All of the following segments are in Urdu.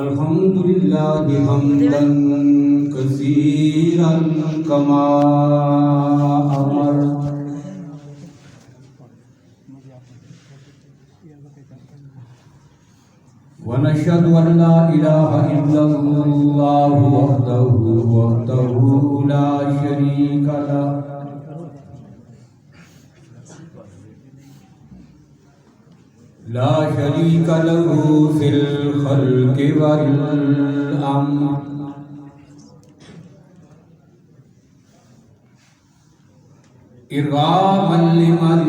الحمد لله حمدا كثيرا كما أمر ونشهد أن لا إله إلا الله وحده لا شريك له في الخلق والأمر إرغاما لمن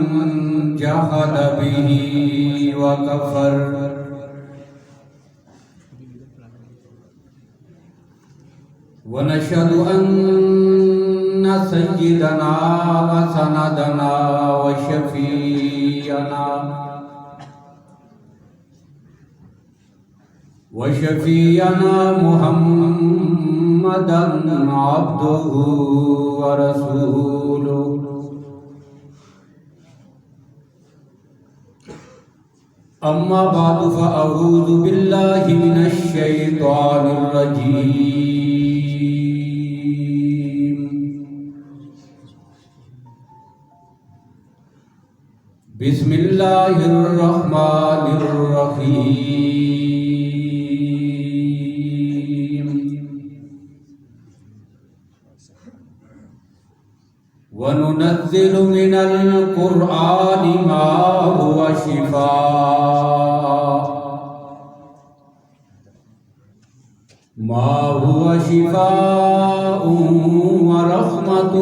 جحد به وكفر ونشهد أن سيدنا وسندنا وشفيعنا محمدا عبده ورسوله أما بعد فأعوذ بالله من الشيطان الرجيم بسم الله الرحمن الرحيم وننزل من القرآن ما هو شفاء ورحمة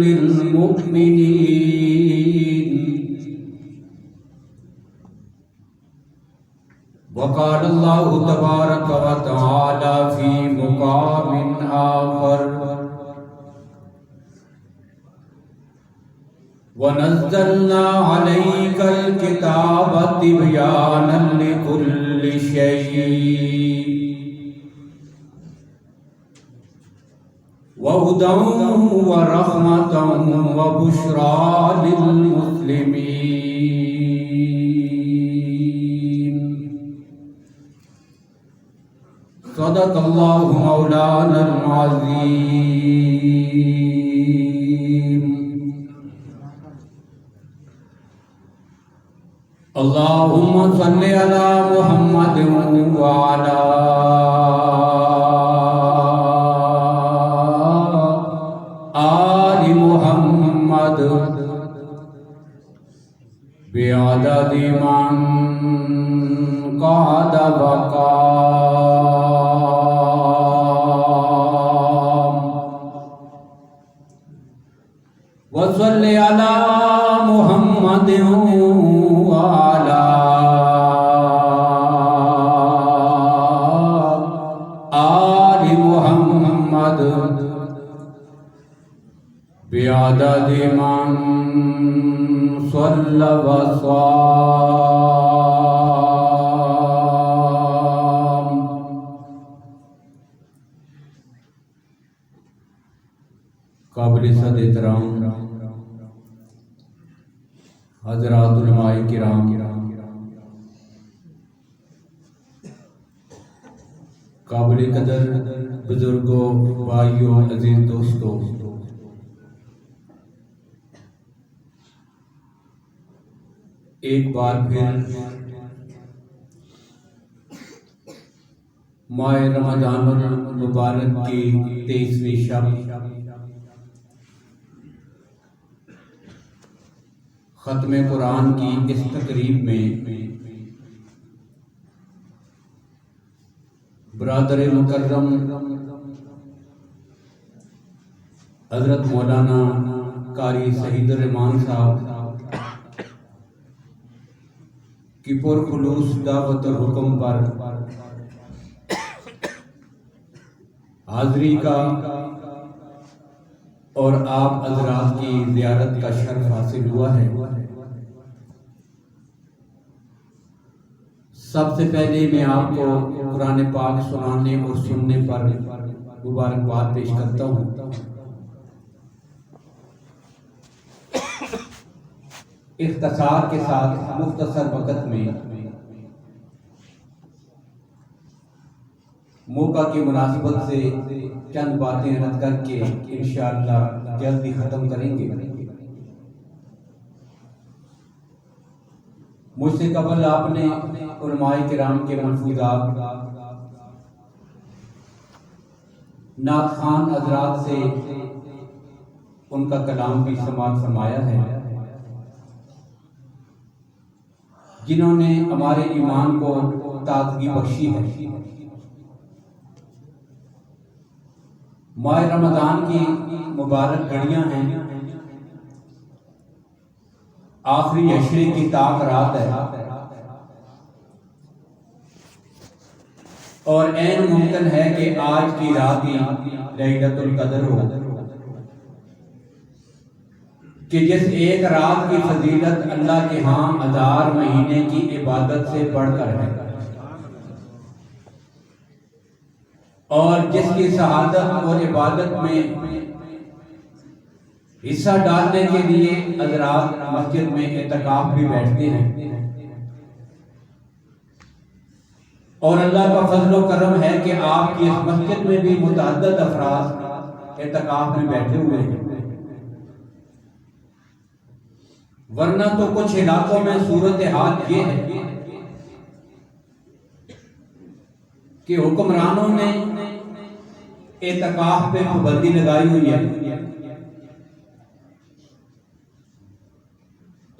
للمؤمنين وقال الله تبارك وتعالى في مقام آخر ونزلنا عليك الكتاب تبيانا لكل شيء وهدى ورحمة وبشرى للمسلمين صدق الله مولانا العظيم اللهم صل على محمد وعلى آل محمد بعدد من قعد وقام وصل على محمد وعلى آل محمد بعدد من صلى وصام قابل صد احترام حضرات علماء کرام، قابل قدر بزرگوں، بھائیوں، عزیز دوستوں، ایک بار پھر ماہ رمضان المبارک کی 23ویں شب ختم قرآن کی اس تقریب میں برادر مکرم حضرت مولانا قاری سعید الرحمان صاحب کی پرخلوص دعوت اور حکم پر حاضری کا اور آپ حضرات کی زیارت کا شرف حاصل ہوا ہے۔ سب سے پہلے میں آپ کو قرآن پاک سنانے اور سننے پر مبارکباد پیش کرتا ہوں۔ اختصار کے ساتھ مختصر وقت میں موقع کی مناسبت سے چند باتیں رد کر کے انشاءاللہ جلدی ختم کریں گے۔ مجھ سے قبل آپ نے علماء کرام کے ملفوظات، نعت خوان حضرات سے ان کا کلام بھی سماعت فرمایا ہے، جنہوں نے ہمارے ایمان کو تازگی بخشی ہے۔ ماہ رمضان کی مبارک گھڑیاں ہیں، آخری عشرے کی طاق رات ہے، اور عین ممکن ہے کہ آج کی رات ہی لیلۃ القدر ہو، کہ جس ایک رات کی فضیلت اللہ کے ہاں 1000 مہینے کی عبادت سے بڑھ کر ہے، اور جس کی شہادت اور عبادت میں حصہ ڈالنے کے لیے حضرات مسجد میں اعتکاف بھی بیٹھتے ہیں، اور اللہ کا فضل و کرم ہے کہ آپ کی اس مسجد میں بھی متعدد افراد اعتکاف میں بیٹھے ہوئے ہیں، ورنہ تو کچھ علاقوں میں صورتحال یہ ہے کہ حکمرانوں نے اعتکاف پہ پابندی لگائی ہوئی ہے،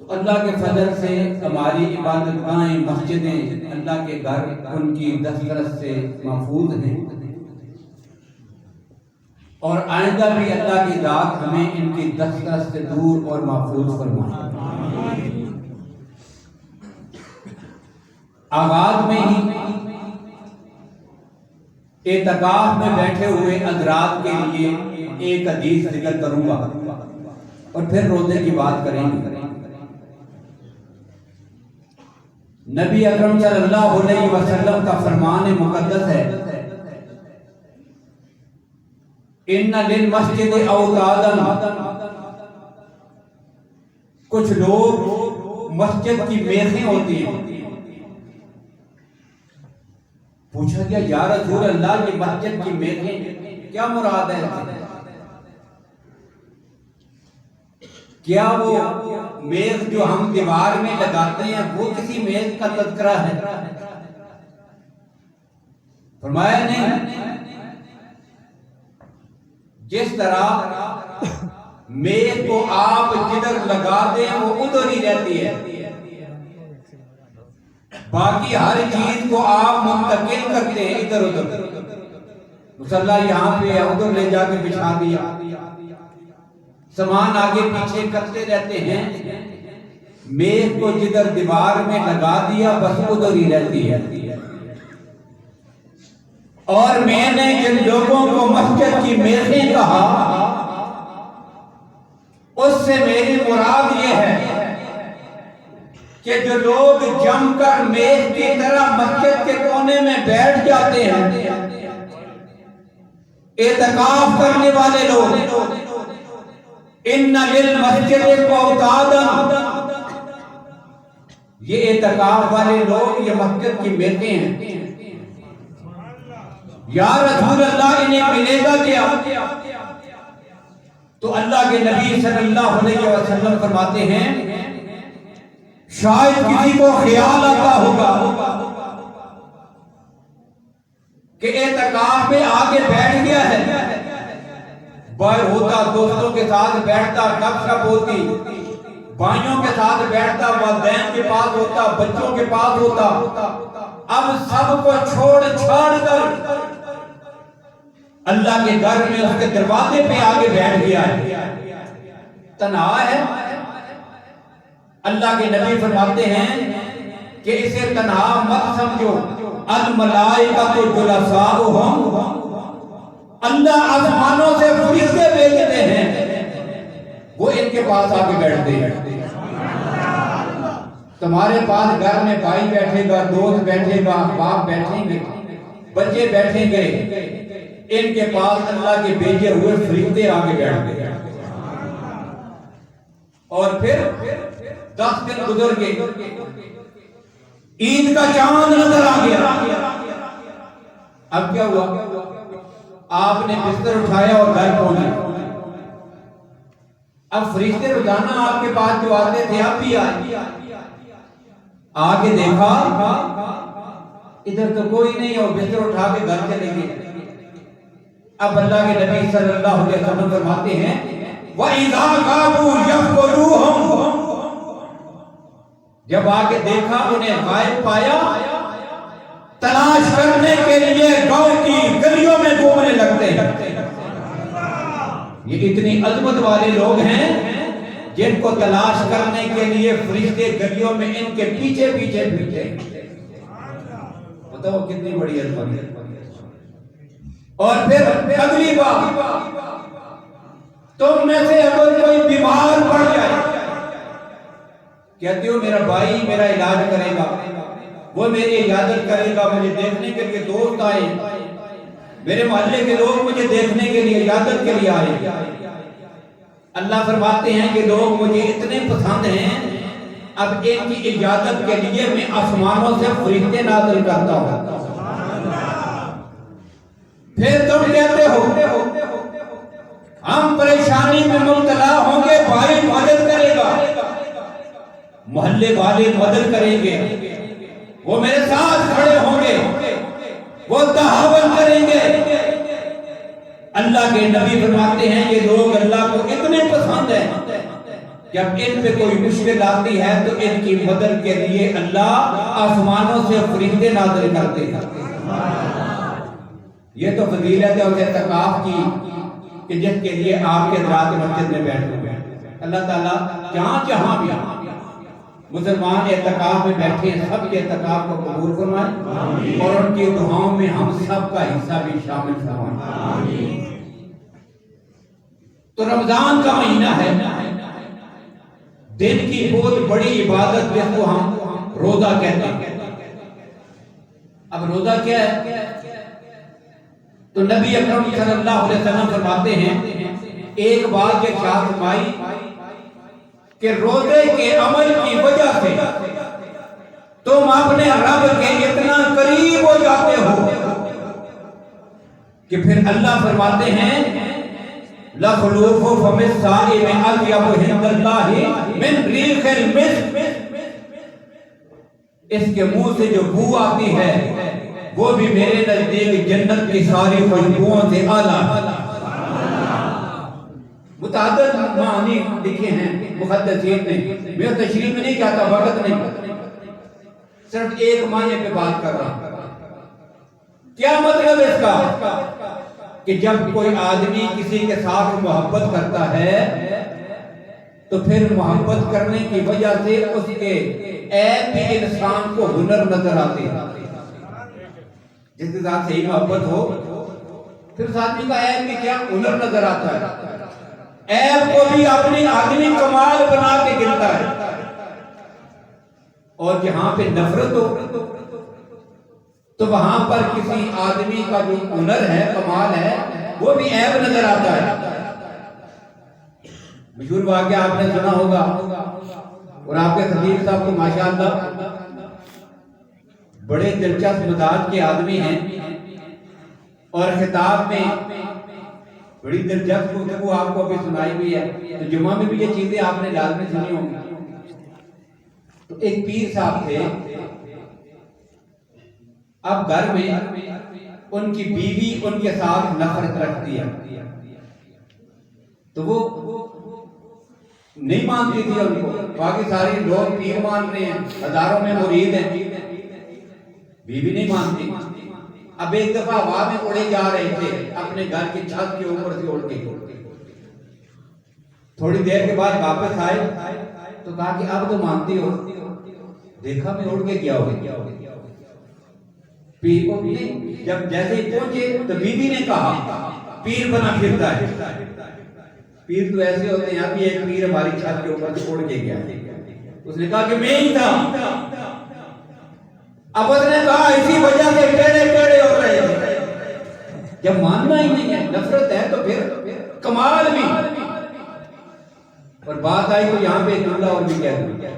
تو اللہ کے فضل سے ہماری عبادت گاہیں، مسجدیں، اللہ کے گھر ان کی دسترس سے محفوظ ہیں، اور آئندہ بھی اللہ کی ذات ہمیں ان کی دسترس سے دور اور محفوظ فرمائے۔ آغاز میں ہی اعتکاف میں بیٹھے ہوئے حضرات کے لیے ایک حدیث ذکر کروں گا اور پھر روزے کی بات کریں گے۔ نبی اکرم صلی اللہ علیہ وسلم کا فرمان مقدس ہے، ان للمسجد اوتادا، کچھ لوگ مسجد کی میخیں ہوتی ہیں۔ پوچھا گیا یا رسول اللہ یہ مسجد کی میخیں کیا مراد ہے؟ کیا وہ میخ جو ہم دیوار میں لگاتے ہیں وہ کسی میخ کا تذکرہ ہے؟ فرمایا نہیں، جس طرح میخ کو آپ جدھر لگا دیں وہ ادھر ہی رہتی ہے، باقی ہر چیز کو آپ منتقل کرتے ہیں ادھر ادھر، مصلی یہاں پہ ادھر لے جا کے بچھا دیا، سامان آگے پیچھے کرتے رہتے ہیں، میخ کو جدھر دیوار میں لگا دیا بس ادھر ہی رہتی ہے۔ اور میں نے جن لوگوں کو مسجد کی میخیں کہا اس سے میری مراد یہ ہے کہ جو لوگ جم کر میخ کی طرح مسجد کے کونے میں بیٹھ جاتے ہیں، اعتکاف کرنے والے لوگ، ان للمسجد اوتادا، یہ اعتکاف والے لوگ یہ مسجد کی میخیں ہیں۔ یا رسول اللہ انہیں ملے گا کیا؟ تو اللہ کے نبی صلی اللہ علیہ وسلم فرماتے ہیں شاید کسی کو خیال آتا ہوگا کہ اعتکاف میں آگے بیٹھ گیا ہے، باہر ہوتا دوستوں کے ساتھ بیٹھتا، گپ شپ ہوتی، بھائیوں کے ساتھ بیٹھتا، والدین کے پاس ہوتا، بچوں کے پاس ہوتا، اب سب کو چھوڑ چھاڑ کر اللہ کے گھر میں اس کے دروازے پہ آگے بیٹھ گیا ہے، تنہا ہے۔ اللہ کے نبی فرماتے ہیں کہ اسے تنہا مت سمجھو، الملائکۃ جلساؤہم، اللہ آسمانوں سے فرشتے بھیجتے ہیں، وہ ان کے پاس آ کے بیٹھتے ہیں۔ تمہارے پاس گھر میں بھائی بیٹھے گا، دوست بیٹھے گا، باپ بیٹھیں گے، بچے بیٹھیں گے، ان کے پاس اللہ کے بھیجے ہوئے فرشتے آ کے بیٹھتے ہیں۔ اور پھر 10 دن گزر گئے، عید کا چاند نظر آ گیا، اب کیا ہوا؟ آپ نے بستر اٹھایا اور گھر پہنچے. اب فرشتے روزانہ آپ کے پاس جو آتے تھے اب بھی آئے. آگے دیکھا ادھر تو کوئی نہیں، اور بستر اٹھا کے گھر چلے گئے. اب اللہ کے نبی صلی اللہ علیہ وسلم فرماتے ہیں وَإِذَا غَابُوا يَفْقُدُوهُمْ، جب آگے دیکھا انہیں غائب پایا، تلاش کرنے کے لیے گاؤں کی گلیوں میں گھومنے لگتے ہیں. یہ اتنی عظمت والے لوگ ہیں جن کو تلاش کرنے کے لیے فرشتے گلیوں میں ان کے پیچھے پیچھے پھرتے ہیں. بتاؤ کتنی بڑی عظمت ہے. اور پھر اگلی بات، تم میں سے اگر کوئی بیمار پڑ جائے، کہتے ہو میرا بھائی میرا علاج کرے گا، وہ میری عیادت کرے گا، مجھے دیکھنے کے لیے دوست آئے، میرے محلے کے لوگ مجھے دیکھنے کے لیے عیادت کے لیے آئے. اللہ فرماتے ہیں کہ لوگ مجھے اتنے پسند ہیں، اب ان کی عیادت کے لیے میں آسمانوں سے فرشتے نازل کرتا ہوں. پھر تم کہتے ہو ہم پریشانی میں مبتلا ہوں گے، بھائی مدد کرے گا، محلے والے مدد کریں گے، وہ میرے ساتھ کھڑے ہوں گے، وہ تعاون کریں گے. اللہ کے نبی فرماتے ہیں یہ لوگ اللہ کو اتنے پسند ہیں، جب ان پہ کوئی مشکل آتی ہے تو ان کی مدد کے لیے اللہ آسمانوں سے فرشتے نازل کرتے ہیں. یہ تو فضیلت ہے اس اعتکاف کی کہ جس کے لیے آپ کے حضرات مسجد میں بیٹھے ہوئے ہیں. اللہ تعالیٰ جہاں بھی مسلمان اعتکاف میں بیٹھے ہیں سب کے اعتکاف کو قبول فرمائے اور ان کی دعاؤں میں ہم سب کا حصہ بھی شامل فرمائے. تو رمضان کا مہینہ ہے، دن کی بہت بڑی عبادت جس کو ہم روزہ کہتے ہیں. اب روزہ کیا ہے؟ تو نبی اکرم صلی اللہ علیہ وسلم فرماتے ہیں ایک بات یہ ارشاد فرمائی کہ روزے کے عمل کی وجہ سے تم اپنے رب کے اتنا قریب ہو جاتے ہو کہ پھر اللہ فرماتے ہیں لَخُلُوفُ فَمِ الصَّائِمِ أَطْيَبُ عِندَ اللَّهِ مِنْ رِيحِ الْمِسْكِ، اس کے منہ سے جو بو آتی ہے وہ بھی میرے نزدیک جنت کی ساری خوشبوؤں سے اعلیٰ. متعدد معنی لکھے ہیں محدثین نے، میں تشریح میں نہیں کہتا، وقت نہیں، صرف ایک معنی پہ بات کر رہا ہوں. کیا مطلب اس کا؟ کہ جب کوئی آدمی کسی کے ساتھ محبت کرتا ہے تو پھر محبت کرنے کی وجہ سے اس کے عیب بھی انسان کو ہنر نظر آتے ہیں. جس کے ساتھ صحیح محبت ہو پھر اس آدمی کا عیب بھی کیا ہنر نظر آتا ہے. عیب کو بھی اپنی آدمی کمال بنا کے گنتا ہے. اور جہاں پہ نفرت ہو تو وہاں پر کسی آدمی کا جو ہنر ہے کمال ہے وہ بھی عیب نظر آتا ہے. مشہور واقعہ آپ نے سنا ہوگا، اور آپ کے خطیب صاحب تو ماشاءاللہ بڑے دلچسپ مزاج کے آدمی ہیں، اور خطاب میں بڑی دلچسپ گفتگو آپ کو ابھی سنائی بھی ہے، تو جمعہ میں بھی یہ چیزیں آپ نے لازمی سنی ہوں گی. تو ایک پیر صاحب تھے، اب گھر میں ان کی بیوی ان کے ساتھ نفرت رکھتی ہے، تو وہ نہیں مانتی تھی ان کو. باقی سارے لوگ پیر مان رہے ہیں، ہزاروں میں مرید ہیں، بیوی نہیں مانتی. اب ایک دفعہ ہوا میں اڑے جا رہے تھے اپنے گھر کی چھت کے اوپر سے اڑ کے، تھوڑی دیر کے بعد واپس آئے تو کہا کہ اب تو مانتی ہو. دیکھا میں اڑ کے کیا ہو گیا. پیر کو نہیں، جب جیسے ہی پہنچے تو بیوی نے کہا پیر بنا پھرتا ہے. پیر تو ایسے ہوتے ہیں، ابھی ایک پیر ہماری چھت کے اوپر سے اڑ کے گیا. اس نے کہا کہ میں ہی تھا. اب اس نے کہا اسی وجہ سے ٹیڑے ٹیڑے ہو رہے ہیں. جب ماننا ہی نہیں ہے، نفرت ہے، تو پھر کمال بھی. اور بات آئی تو یہاں پہ جملہ اور بھی کہہ دوں،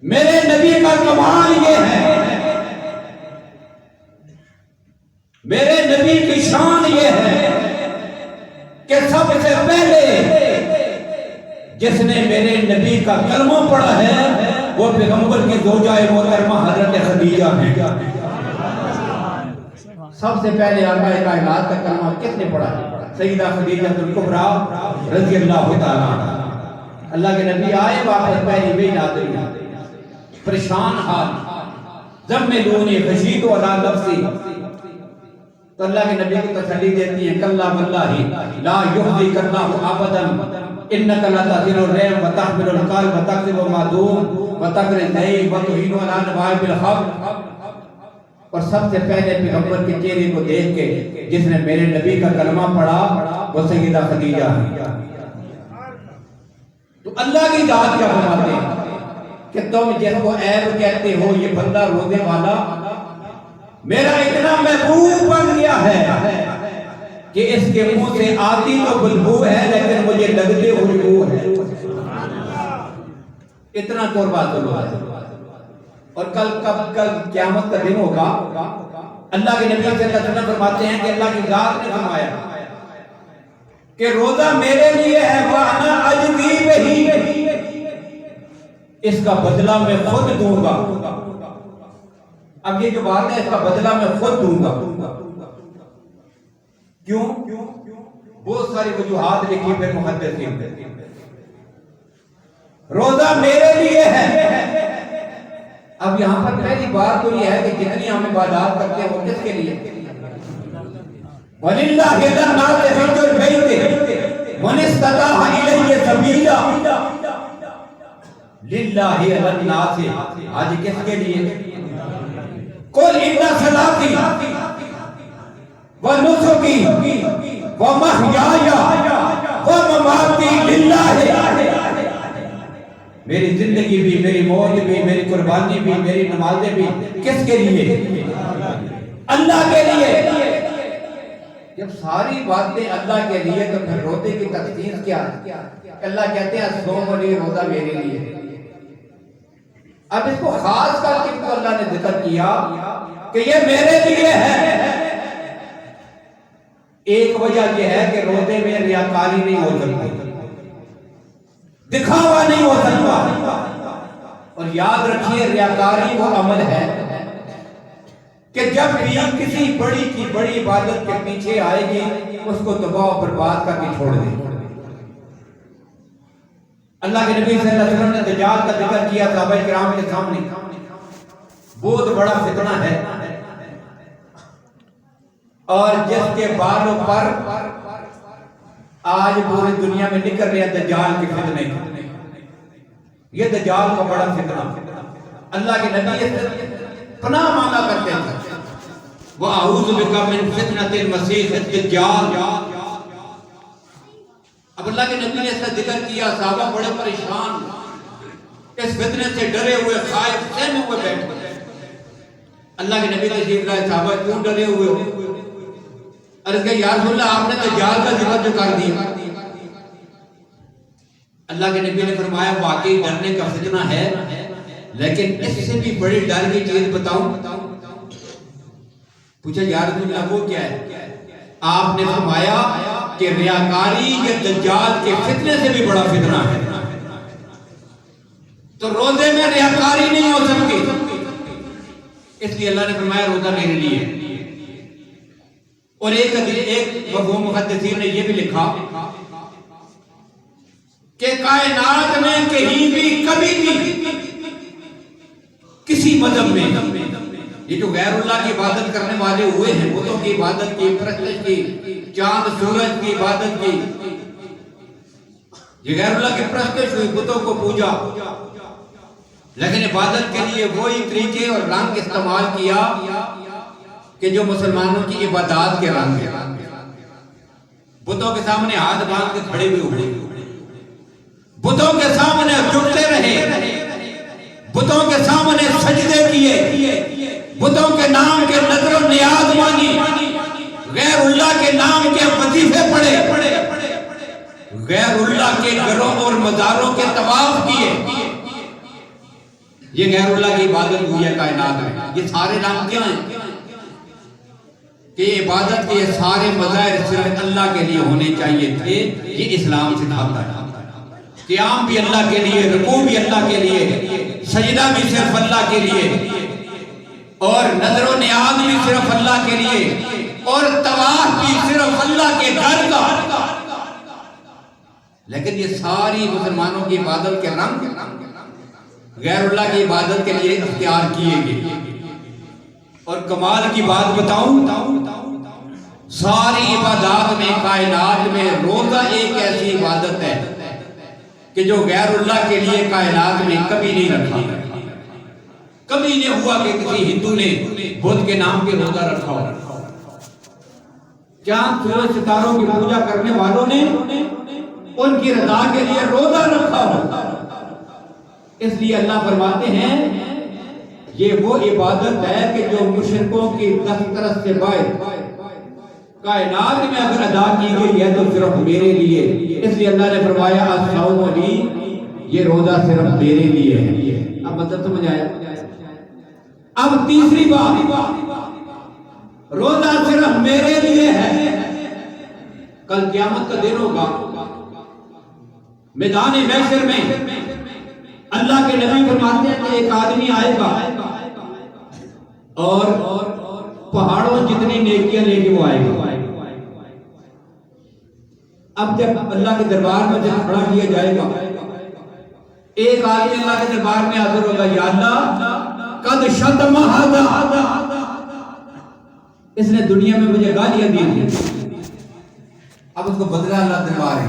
میرے نبی کا کمال یہ ہے میرے نبی کی شان یہ ہے کہ سب سے پہلے جس نے میرے نبی کا کلمہ پڑھا ہے وہ پیغمبر کی زوجہ محترمہ حضرت خدیجہ ہے۔ سب سے پہلے آقا کائنات کا کلمہ کس نے پڑھا ہے؟ سیدہ خدیجہ الکبریٰ رضی اللہ تعالیٰ عنہا۔ اللہ کے نبی آئے واپس پہلی وحی نازل ہوئی، پریشان حال، ضمنونی خشیت علی نفسی، تو اللہ کے نبی کی تسلی دیتی ہیں کلا واللہ لا یحزنک اللہ ابدا انک لتحمل الرحم وتحمل القلب وتکسب المعدوم وتقری الضیف وتعین علی نوائب الحق۔ اور سب سے پہلے پیغمبر کے چہرے کو دیکھ کے جس نے میرے نبی کا کلمہ پڑھا وہ سیدہ خدیجہ ہے۔ تو اللہ کی ذات کیا فرماتے ہیں کہ تم جس کو عیب کہتے ہو یہ بندہ روزے والا میرا اتنا محبوب بن گیا ہے کہ اس کے منہ سے آتی تو بدبو ہے لیکن مجھے لگتے خوشبو ہے۔ اتنا قربا ہے۔ اور کل قیامت کا دن ہوگا، اللہ کے نبی صلی اللہ علیہ وسلم فرماتے ہیں کہ اللہ کی ذات نے فرمایا کہ روزہ میرے لیے ہے وَأَنَا أَجْزِي بِهِ، اس کا بدلہ میں خود دوں گا۔ اب یہ جو بات ہے اس کا بدلہ میں خود دوں گا۔ کیوں؟ بہت ساری وجوہات لکھی پھر محدثین نے۔ روزہ میرے لیے ہے۔ اب یہاں پر پہلی بات تو یہ ہے کہ جتنی ہم عبادات کرتے ہیں وہ کس کے لیے؟ وَلِلَّهِ عَلَى النَّاسِ حِجُّ الْبَيْتِ مَنِ اسْتَطَاعَ إِلَيْهِ سَبِيلًا۔ لِلَّهِ عَلَى النَّاسِ، آج کس کے لیے؟ قُلْ إِنَّ صَلَاتِي وَنُسُكِي وَمَحْيَايَ وَمَمَاتِي لِلَّهِ، میری زندگی بھی، میری موت بھی، میری قربانی بھی، میری نمازیں بھی کس کے لیے؟ اللہ کے لیے۔ جب ساری باتیں اللہ کے لیے تو پھر روزے کی تخصیص کیا ہے؟ اللہ کہتے ہیں صوم اور یہ روزہ میرے لیے۔ اب اس کو خاص کر کے تو اللہ نے ذکر کیا کہ یہ میرے لیے ہے۔ ایک وجہ یہ ہے کہ روزے میں ریاکاری نہیں ہو سکتی، دکھاوا نہیں ہو سکتا۔ اور یاد رکھیے ریاکاری وہ عمل ہے کہ جب بھی کسی بڑی کی بڑی عبادت کے پیچھے آئے گی اس کو تباہ و برباد کر کے چھوڑ دے۔ اللہ کے نبی صلی اللہ علیہ وسلم نے دجال کا ذکر کیا صحابہ کرام کے سامنے، بہت بڑا فتنہ ہے اور جس کے بالوں پر آج پوری دنیا میں نکل رہے ہیں دجال کے فتنے۔ یہ دجال کا بڑا فتنہ، اللہ کے نبی سے پناہ مانگا کرتے تھے، وَأَعُوذُ بِكَ مِن فِتْنَةِ الْمَسِيحِ الدَّجَّالِ۔ اب اللہ کے نبی نے اس کا ذکر کیا، صحابہ بڑے پریشان، اس فتنے سے ڈرے ہوئے، خائف سہمے ہوئے بیٹھے۔ اللہ کے نبی تشریف لائے، صحابہ کیوں ڈرے ہوئے ہو؟ عرض کہ یا رسول اللہ آپ نے دجال کا ذکر جو کر دیا۔ اللہ کے نبی نے فرمایا واقعی ڈرنے کا فتنہ ہے، لیکن اس سے بھی بڑی ڈر کی چیز بتاؤں؟ پوچھا یا رسول اللہ وہ کیا ہے؟ آپ نے فرمایا کہ ریاکاری یہ دجال کے فتنے سے بھی بڑا فتنہ ہے۔ تو روزے میں ریاکاری نہیں ہو سکتی، اس لیے اللہ نے فرمایا روزہ میرے لیے۔ اور ایک مفہوم محدثین نے یہ بھی لکھا کہ کائنات میں کہیں بھی کبھی بھی کسی مذہب میں یہ جو غیر اللہ کی عبادت کرنے والے ہوئے ہیں، بتوں کی عبادت کی، پرستش کی، چاند سورج کی عبادت کی، یہ غیر اللہ کی پرستش ہوئی، بتوں کو پوجا، لیکن عبادت کے لیے وہی طریقے اور رنگ استعمال کیا کہ جو مسلمانوں کی عبادات کے رنگ ہیں۔ بتوں کے سامنے ہاتھ باندھ کے کھڑے ہوئے ہوئے، بتوں کے سامنے جھکتے رہے، بتوں کے سامنے سجدے کیے، بتوں کے نام کے نظر و نیاز مانی، غیر اللہ کے نام کے وظیفے پڑھے، غیر اللہ کے گھروں اور مزاروں کے طواف کیے۔ یہ غیر اللہ کی عبادت ہوئی ہے کائنات میں۔ یہ سارے نام کیا ہیں؟ کہ عبادت کے یہ سارے مظاہر صرف اللہ کے لیے ہونے چاہیے تھے، یہ اسلام سکھاتا ہے۔ قیام بھی اللہ کے لیے، رکوع بھی اللہ کے لیے، سجدہ بھی صرف اللہ کے لیے، اور نظر و نیاز بھی صرف اللہ کے لیے، اور طواف بھی صرف اللہ کے گھر کا۔ لیکن یہ ساری مسلمانوں کی عبادت کے رنگ غیر اللہ کی عبادت کے لیے اختیار کیے گئے۔ اور کمال کی بات بتاؤں، ساری عبادات میں، کائنات میں روزہ ایک ایسی عبادت ہے کہ جو غیر اللہ کے لیے کائنات میں کبھی نہیں رکھا۔ کبھی نہیں ہوا کہ کسی ہندو نے بدھ کے نام پہ روزہ رکھا ہو۔ چاند سورج ستاروں کی پوجا کرنے والوں نے ان کی رضا کے لیے روزہ رکھا ہو۔ اس لیے اللہ فرماتے ہیں یہ وہ عبادت ہے کہ جو مشرکوں کی دسترس سے باہر کائنات میں اگر ادا کی گئی ہے تو صرف میرے لیے۔ اس لیے اللہ نے فرمایا الصوم لی، یہ روزہ صرف میرے لیے ہے۔ اب مطلب سمجھ آیا؟ اب تیسری بات، روزہ صرف میرے لیے ہے۔ کل قیامت کا دن ہوگا، میدان محشر میں اللہ کے نبی فرماتے ہیں کہ ایک آدمی آئے گا اور پہاڑوں جتنی نیکیاں لے کے وہ آئے گا۔ اب جب اللہ کے دربار میں جب کھڑا کیا جائے گا، ایک آدمی اللہ کے دربار میں حاضر ہوگا، یا اللہ قد شتم ھذا، اس نے دنیا میں مجھے گالیاں دی تھی، اب اس کو بدلہ اللہ دربار ہے،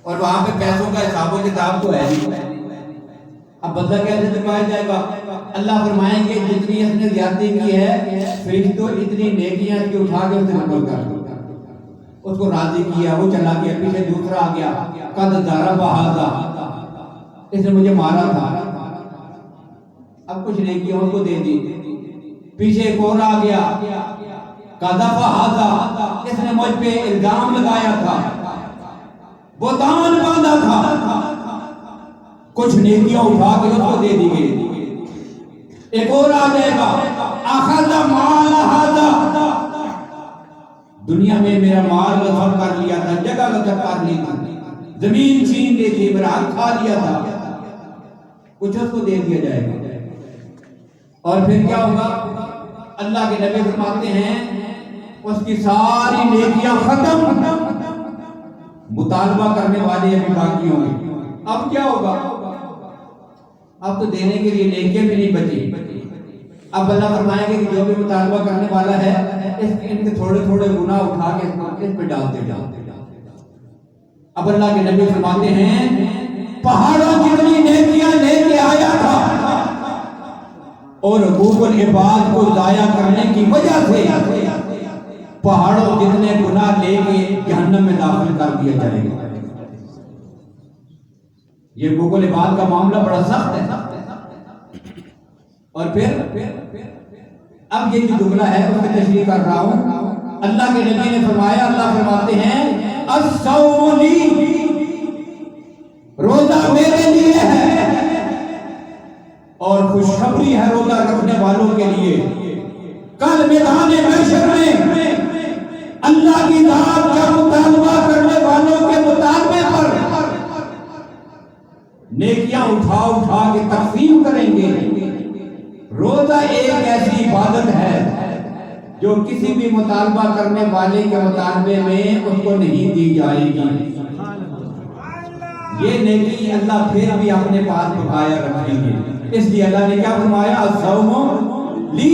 اور وہاں پہ پیسوں کا حساب و کتاب تو ہے نہیں، اب بدلہ کیسے دلوایا جائے گا؟ اللہ فرمائیں گے جتنی اس نے زیادتی کی ہے فرشتوں اتنی نیکیاں کی اٹھا کے اس سے قبول کر، اس کو راضی کیا، وہ چلا گیا، پیچھے دوسرا آ گیا، قد ضرب ھذا، اس نے مجھے مارا تھا، اب کچھ نیکیاں اس کو دے دی، پیچھے ایک اور آ گیا، قذف ھذا، اس نے مجھ پہ الزام لگایا تھا، بہتان باندھا تھا، کچھ نیکیاں اٹھا کے اس کو دے دی گئی۔ ایک اور آ جائے گا، اخذ مال ھذا، دنیا میں میرا مال غصب کر لیا تھا، جگہ غصب کر لی تھی، زمین چھین لی تھی، میرا حق کھا لیا تھا، کچھ اس کو دے دیا جائے گا۔ اور پھر کیا ہوگا؟ اللہ کے نبی فرماتے ہیں اس کی ساری نیکیاں ختم، مطالبہ کرنے والے ابھی باقی ہوں گے۔ اب کیا ہوگا؟ اب تو دینے کے لیے نیکیاں بھی نہیں بچی، اب اللہ فرمائیں گے کہ جو بھی مطالبہ کرنے والا ہے ان کے تھوڑے تھوڑے گناہ اٹھا کے اس پہ ڈالتے جاتے۔ اب اللہ کے نبی فرماتے ہیں پہاڑوں جتنی نیکیاں لے کے آیا تھا اور حقوق العباد کو ضائع کرنے کی وجہ سے پہاڑوں جتنے گناہ لے کے جہنم میں داخل کر دیا جائے گا۔ یہ حقوق العباد کا معاملہ بڑا سخت ہے۔ اور پھر اب یہ جو جملہ ہے اس کی تشریح کر رہا ہوں۔ اللہ کے نبی نے فرمایا، اللہ فرماتے ہیں الصوم لی، روزہ میرے لیے ہے، اور خوشخبری ہے روزہ رکھنے والوں کے لیے، کل میدان محشر میں اللہ کی ذات کا مطالبہ کرنے والوں کے مطالبے پر نیکیاں اٹھا اٹھا کے تقسیم کریں گے۔ روزہ ایک ایسی عبادت ہے جو کسی بھی مطالبہ کرنے والے کے مطالبے میں اس کو نہیں دی جائے گی۔ یہ نیکی اللہ پھر بھی اپنے پاس بقایا رکھیں گے۔ اس لیے اللہ نے کیا فرمایا؟ الصوم لی،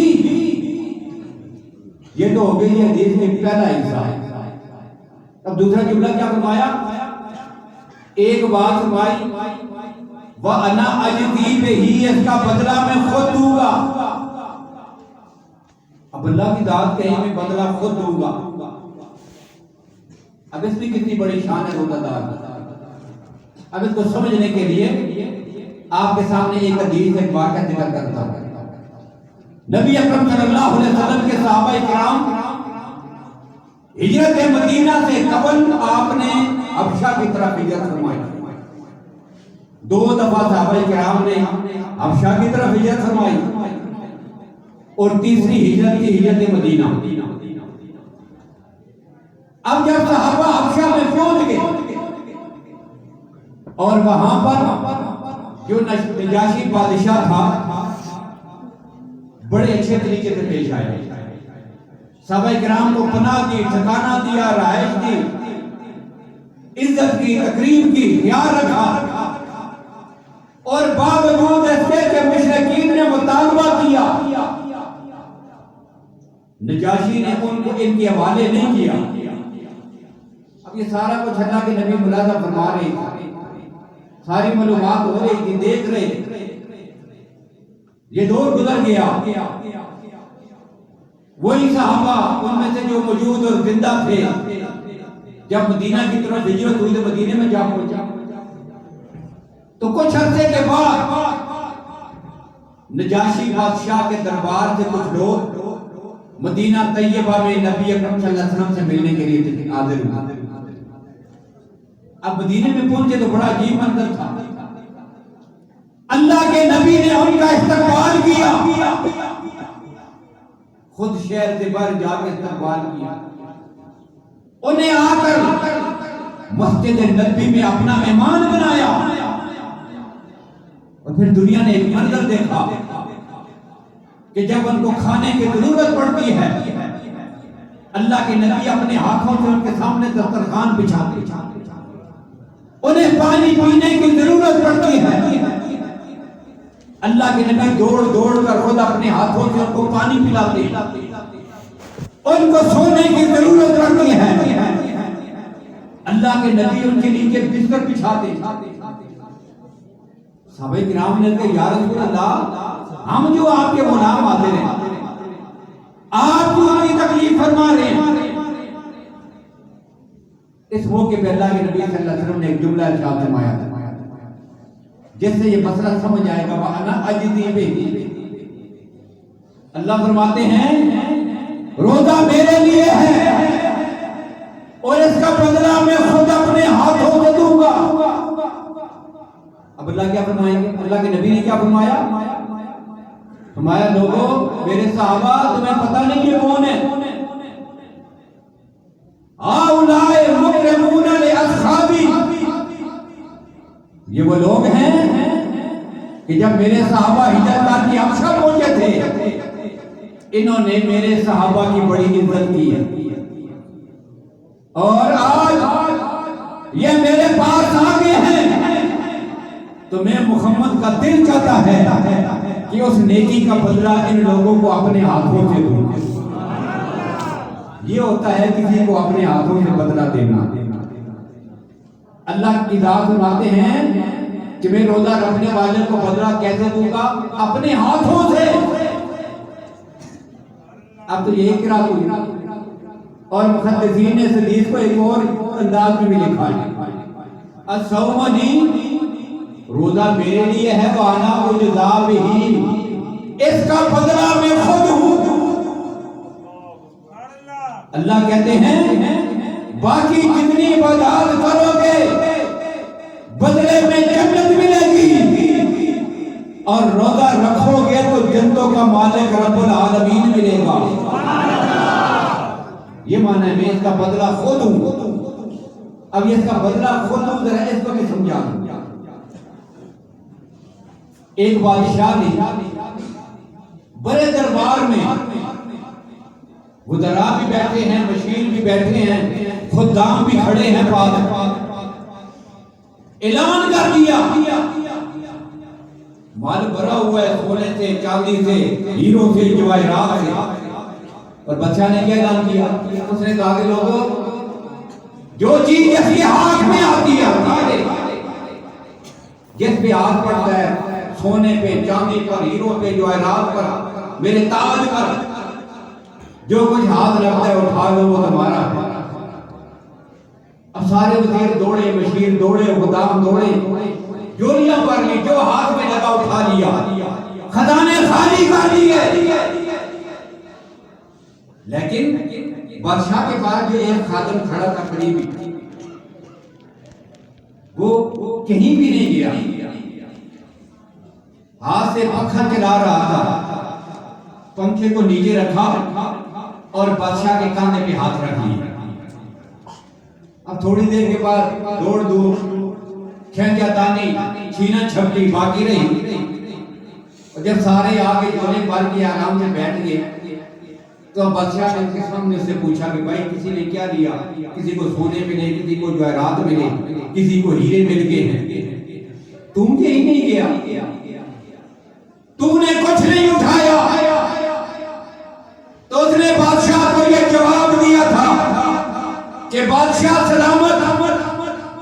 یہ تو ہو گئی ہے حدیث میں پہلا حصہ۔ اب دوسرا جملہ کیا فرمایا؟ ایک بات فرمائی وَأَنَا أَجْزِي بِهِ، اس کا بدلہ میں خود دوں گا۔ اب اللہ کی ذات کہیں میں بدلہ خود دوں گا۔ اب اس میں کتنی بڑی شان ہے روزہ دار۔ اب اس کو سمجھنے کے لیے آپ کے سامنے ایک حدیث ایک واقعہ ذکر کرتا ہوں۔ نبی اکرم صلی اللہ علیہ وسلم کے صحابہ کرام ہجرت مدینہ سے قبل آپ نے حبشہ کی طرف ہجرت فرمائی۔ 2 دفعہ صحابہ کرام نے حبشہ کی طرف ہجرت فرمائی، اور تیسری ہجرت کی ہجرت مدینہ۔ اب جب صحابہ حبشہ میں پہنچ گئے اور وہاں پر جو نجاشی بادشاہ تھا بڑے اچھے طریقے سے پیش آئے، صحابہ کرام کو پناہ دی، ٹھکانہ دیا، رہائش دی، عزت کی، تقریب کی، خیال رکھا، اور باوجود اس کے کہ مشرکین نے مطالبہ کیا، نجاشی نے ان کو ان کے حوالے نہیں کیا۔ اب یہ سارا کچھ اللہ کے نبی ملاحظہ فرما رہے تھے، ساری معلومات ہو رہی تھی، دیکھ رہے تھے۔ یہ دور گزر گیا، وہی صحابہ ان میں سے جو موجود اور زندہ تھے جب مدینہ کی طرف ہجرت ہوئی تو مدینے میں جا پہنچا، تو کچھ عرصے کے بعد نجاشی بادشاہ کے دربار سے کچھ لوگ مدینہ طیبہ میں نبی اکرم صلی اللہ علیہ وسلم سے ملنے کے لیے حاضر ہوئے۔ اب مدینے میں پہنچے تو بڑا عجیب منظر تھا، اللہ کے نبی نے ان کا استقبال کیا، خود شہر سے باہر جا کے استقبال کیا، انہیں آ کر مسجد نبوی میں اپنا مہمان بنایا، اور پھر دنیا نے ایک منظر دیکھا کہ جب ان کو کھانے کی ضرورت پڑتی ہے اللہ کے نبی اپنے ہاتھوں سے ان کے سامنے دسترخوان بچھاتے، انہیں پانی پینے کی ضرورت پڑتی ہے اللہ کے نبی دوڑ دوڑ کر خود اپنے ہاتھوں سے ان کو پانی پلاتے، ان کو سونے کی ضرورت پڑتی ہے اللہ کے نبی ان کے نیچے بستر بچھاتے۔ صحابہ کرام نے کہا یا رسول اللہ، ہم جو آپ کے غلام آتے ہیں، آپ جو ہماری تکلیف فرما رہے ہیں۔ اس موقع پہ اللہ کے نبی صلی اللہ علیہ وسلم نے ایک جملہ ارشاد فرمایا تھا جس سے یہ مسئلہ سمجھ آئے گا، وَأَنَا أَجْزِي بِهِ۔ اللہ فرماتے ہیں روزہ میرے لیے ہے اور اس کا بدلہ میں خود اپنے ہاتھوں سے دوں گا۔ اب اللہ کیا فرمائیں گے؟ اللہ کے نبی نے کیا فرمایا؟ فرمایا لوگوں، میرے صحابہ، تمہیں پتہ نہیں یہ کون ہے؟ ہؤلاء مکرمون لاصحابی، یہ وہ لوگ ہیں کہ جب میرے صحابہ ہجرت کر کے حبشہ پہنچے تھے، انہوں نے میرے صحابہ کی بڑی عزت کی ہے، اور آج یہ میرے پاس آ گئے ہیں تو میں محمد کا دل چاہتا ہے کہ اس نیکی کا بدلہ ان لوگوں کو اپنے ہاتھوں سے دوں۔ یہ ہوتا ہے کسی کو اپنے ہاتھوں سے بدلہ دینا۔ اللہ کی ذات فرماتے ہیں کہ میں روزہ رکھنے والے کو بدلہ کیسے دوں گا؟ اپنے ہاتھوں سے۔ اب تو یہی قرات ہوئی، اور محدثین نے اس حدیث کو ایک اور انداز میں بھی لکھا ہے، الصوم لی، روزہ میرے لیے ہے، وانا اجزا بہ، اس کا بدلہ میں خود ہوں۔ اللہ کہتے ہیں باقی جتنی عبادات کرو گے بدلے میں جنت ملے گی، اور روزہ رکھو گے تو جنتوں کا مالک رب العالمین ملے گا۔ یہ معنی ہے میں اس کا بدلہ خود ہوں۔ اب یہ اس کا بدلہ خود ہوں، ذرا اس کو بھی سمجھا دوں۔ ایک بادشاہ نے بڑے دربار میں وزراء بھی بیٹھے ہیں، مشیر بھی بیٹھے ہیں، خدام بھی کھڑے ہیں، پاس اعلان کر دیا مال بھرا ہوا ہے سونے سے، چاندی سے، ہیروں سے، جواہرات سے۔ اور بادشاہ نے کیا اعلان کیا؟ اس نے کہا کہ لوگوں، جو چیز جس کے ہاتھ میں آتی ہے، جس پہ ہاتھ پڑتا ہے، سونے پہ، چاندی پر، ہیروں پہ، جواہرات پر، میرے تاج پر، جو کچھ ہاتھ لگتا ہے اٹھا لو، وہ تمہارا ہے۔ اب سارے وزیر دوڑے، مشیر دوڑے، خدام دوڑے، جولیاں پر لی، جو ہاتھ میں لگا اٹھا لیا، خزانے خالی کر دیے۔ لیکن بادشاہ کے پاس جو ایک خادم کھڑا تھا قریبی، وہ کہیں بھی نہیں گیا، ہاتھ سے پنکھا چلا رہا تھا، پنکھے کو نیچے رکھا اور بادشاہ کے کاندھے پہ ہاتھ رکھ لیا۔ اب تھوڑی دیر کے بعد دوڑ دور کھینچا تانی چھینا چھپٹی باقی رہی، اور جب سارے آگے جونے پر کے آرام سے بیٹھ گئے تو بادشاہ نے سامنے سے پوچھا کہ بھائی کسی نے کیا لیا؟ کسی کو سونے ملے، کسی کو جواہرات ملے، کسی کو ہیرے مل گئے ہیں، تم کے ہی نہیں گیا، تو نے کچھ نہیں اٹھایا۔ تو اس نے بادشاہ کو یہ جواب دیا تھا کہ بادشاہ سلامت،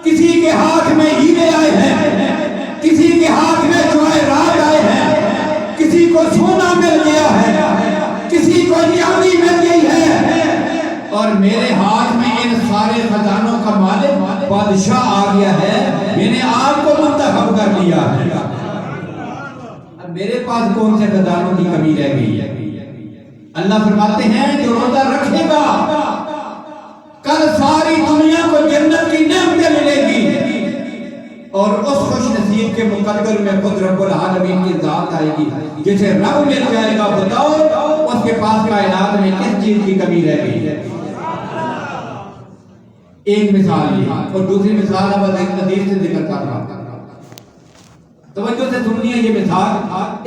کسی کے ہاتھ میں ہیرے آئے ہیں، کسی کے ہاتھ میں جواہرات آئے ہیں، کسی کو سونا مل گیا ہے، کسی کو نیامی مل گئی ہے، اور میرے ہاتھ میں ان سارے خزانوں کا مالک بادشاہ آ گیا ہے، میں نے آپ کو منتخب کر دیا ہے۔ میرے پاس کون سے خزانوں کی کمی رہ گئی ہے؟ اللہ فرماتے ہیں جو روزہ رکھے گا کل ساری دنیا کو جنت کی نعمتیں ملے گی، اور اس خوش نصیب کے مقدر میں خود رب العالمین کی ذات آئے گی، جسے رب مل جائے گا۔ بتاؤ اس کے پاس کائنات میں کس چیز کی کمی رہ گئی ہے؟ ایک مثال یہ، اور دوسری مثال اب حدیث سے ذکر کر رہا ہوں، توجہ سے سننی ہے یہ مثال،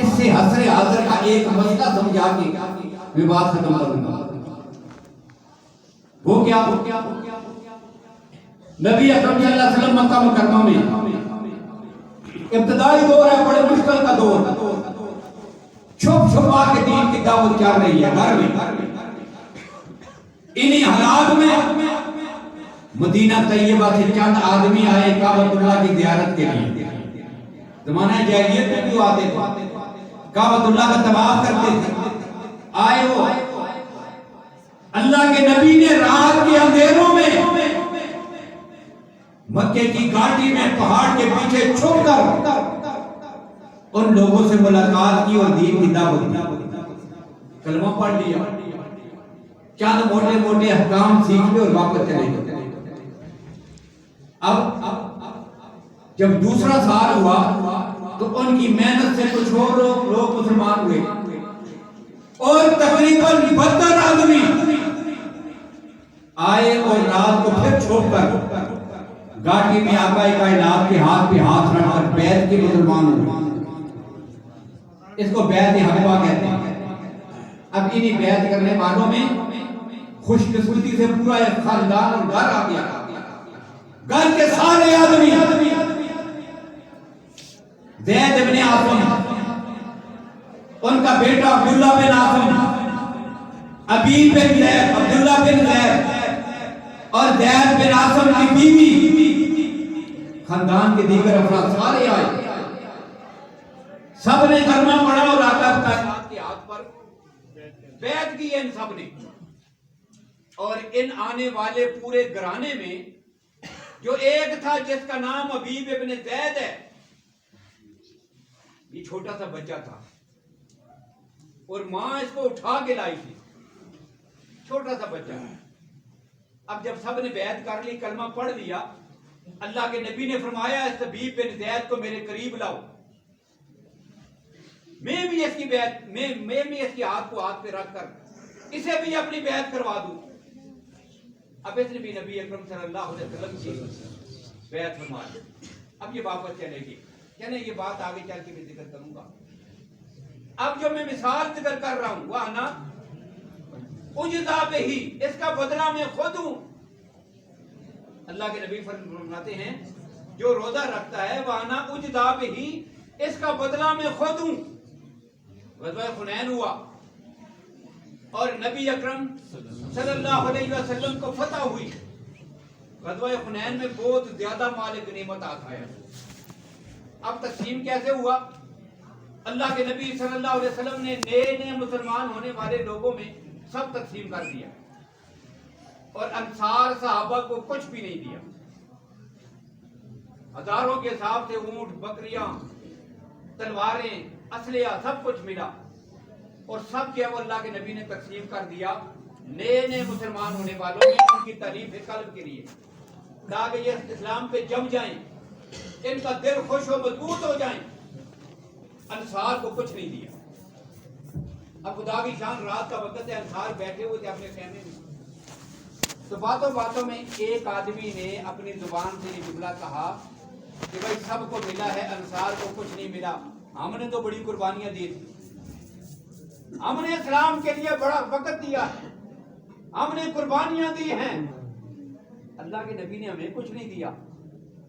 اس سے حسر حاضر کا ایک مسئلہ سمجھا کے میں بات ختم کروں گا۔ وہ کیا؟ نبی اکرم صلی اللہ علیہ وسلم مکہ مکرمہ میں ابتدائی دور ہے، بڑے مشکل کا دور، چھپ چھپا کے دین کی دعوت چل رہی ہے گھر میں۔ انہی حالات میں مدینہ طیبہ سے چند آدمی آئے کعبۃ اللہ کی زیارت کے لیے۔ زمانہ جاہلیت میں کیوں آتے تھے؟ کعبۃ اللہ کا طواف کرتے تھے۔ آئے وہ اللہ کے نبی نے رات کے اندھیروں میں مکے کی گھاٹی میں پہاڑ کے پیچھے چھپ کر ان لوگوں سے ملاقات کی اور دین کی دعوت دی، کلمہ پڑھ لیا، چند موٹے موٹے احکام سیکھ لے اور واپس چلے گئے۔ اب جب دوسرا سال ہوا تو ان کی محنت سے کچھ اور لوگ مسلمان ہوئے، اور تقریباً 72 آدمی آئے اور رات کو پھر چھوڑ کر گھاٹی میں آقا کائنات کے ہاتھ پہ ہاتھ رکھ کر بیعت کے مسلمان ہوئے۔ اس کو بیعت حقبہ کہتے ہیں۔ اب انہی بیعت کرنے والوں میں خوش قسمتی سے پورا ایک خاندان اور گھر آ گیا، گھر کے سارے آدمی، زید بن عاصم، ان کا بیٹا عبداللہ بن عاصم، ابی بن زید، عبداللہ بن زید، اور زید بن عاصم کی بیوی، خاندان کے دیگر افراد سارے آئے، سب نے کلمہ پڑھا اور آقا کائنات کے ہاتھ پر بیعت کی ان سب نے۔ اور ان آنے والے پورے گھرانے میں جو ایک تھا جس کا نام حبیب ابن زید ہے، یہ چھوٹا سا بچہ تھا، اور ماں اس کو اٹھا کے لائی تھی، چھوٹا سا بچہ۔ اب جب سب نے بیعت کر لی، کلمہ پڑھ لیا، اللہ کے نبی نے فرمایا اس حبیب بن زید کو میرے قریب لاؤ، میں بھی اس کی بیعت، میں بھی اس کے ہاتھ کو ہاتھ پہ رکھ کر اسے بھی اپنی بیعت کروا دوں۔ اب اس نے بھی نبی اکرم صلی اللہ علیہ وسلم کی بیعت فرما لی۔ اب یہ واپس چلے گی، یعنی یہ بات آگے چل کے بھی ذکر کروں گا۔ اب جو میں مثال ذکر کر رہا ہوں وہ نا اجزا بہی، اس کا بدلہ میں خود ہوں۔ اللہ کے نبی فرماتے ہیں جو روزہ رکھتا ہے وہ نا اجزا بہی، اس کا بدلہ میں خود ہوں۔ غزوہ حنین ہوا اور نبی اکرم صلی اللہ علیہ وسلم کو فتح ہوئی۔ غزوہ حنین میں بہت زیادہ مال غنیمت آیا۔ اب تقسیم کیسے ہوا؟ اللہ کے نبی صلی اللہ علیہ وسلم نے نئے مسلمان ہونے والے لوگوں میں سب تقسیم کر دیا، اور انصار صحابہ کو کچھ بھی نہیں دیا۔ ہزاروں کے حساب سے اونٹ، بکریاں، تلواریں، اسلحہ سب کچھ ملا، اور سب کیا وہ اللہ کے نبی نے تقسیم کر دیا نئے مسلمان ہونے والوں میں، ان کی تعریف قلب کے لیے، تاکہ یہ اسلام پہ جم جائیں، ان کا دل خوش و مضبوط ہو جائیں۔ انصار کو کچھ نہیں دیا۔ اب خدا کی شان، رات کا وقت ہے، انصار بیٹھے ہوئے تھے اپنے خیمے میں، تو باتوں باتوں میں ایک آدمی نے اپنی زبان سے یہ جملہ کہا کہ بھائی سب کو ملا ہے، انصار کو کچھ نہیں ملا، ہم نے تو بڑی قربانیاں دی تھی، ہم نے اسلام کے لیے بڑا وقت دیا ہے، ہم نے قربانیاں دی ہیں، اللہ کے نبی نے ہمیں کچھ نہیں دیا۔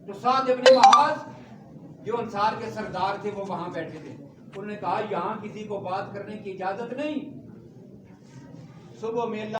تو سعد ابن معاذ جو انصار کے سردار تھے وہ وہاں بیٹھے تھے، انہوں نے کہا یہاں کسی کو بات کرنے کی اجازت نہیں، صبح میں اللہ